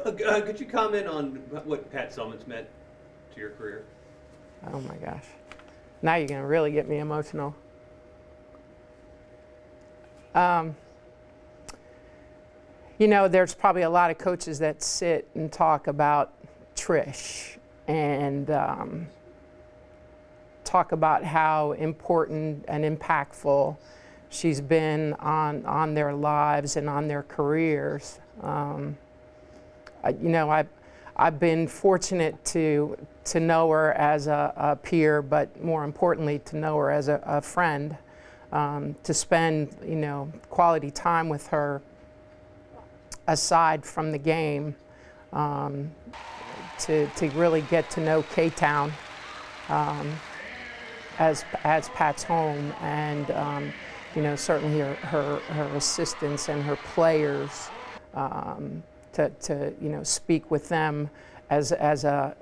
Could you comment on what Pat Summitt's meant to your career? Oh my gosh. Now you're going to really get me emotional. You know, there's probably a lot of coaches that sit and talk about Trish and talk about how important and impactful she's been on their lives and on their careers. You know, I've been fortunate to know her as a peer, but more importantly, to know her as a friend, to spend, you know, quality time with her aside from the game, to really get to know K-Town as Pat's home, and you know, certainly her assistants and her players, to you know, speak with them as a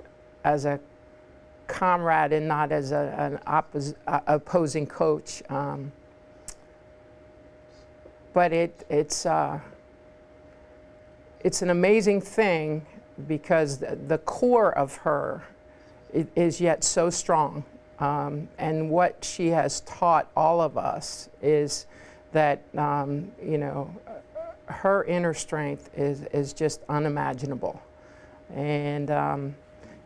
comrade and not as an opposing coach. But it's an amazing thing, because the core of her is yet so strong. And what she has taught all of us is that, you know, her inner strength is just unimaginable. And,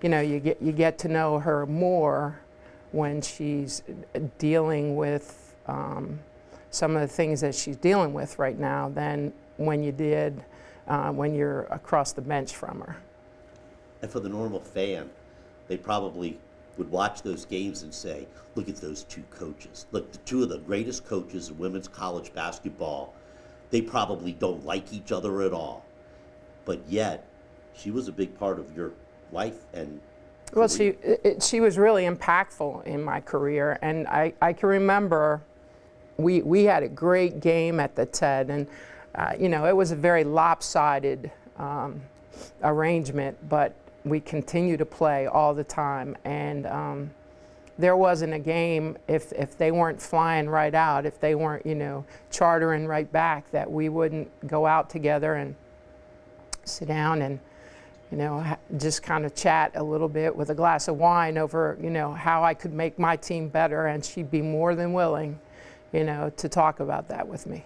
you know, you get to know her more when she's dealing with some of the things that she's dealing with right now than when you did when you're across the bench from her. And for the normal fan, they probably would watch those games and say, look at those two coaches. Look, the two of the greatest coaches in women's college basketball, they probably don't like each other at all. But yet, she was a big part of your life and well, career. she was really impactful in my career, and I can remember we had a great game at the TED, and you know, it was a very lopsided arrangement, but we continued to play all the time, and there wasn't a game if they weren't flying right out, if they weren't, you know, chartering right back, that we wouldn't go out together and sit down and, you know, just kind of chat a little bit with a glass of wine over, you know, how I could make my team better, and she'd be more than willing, you know, to talk about that with me.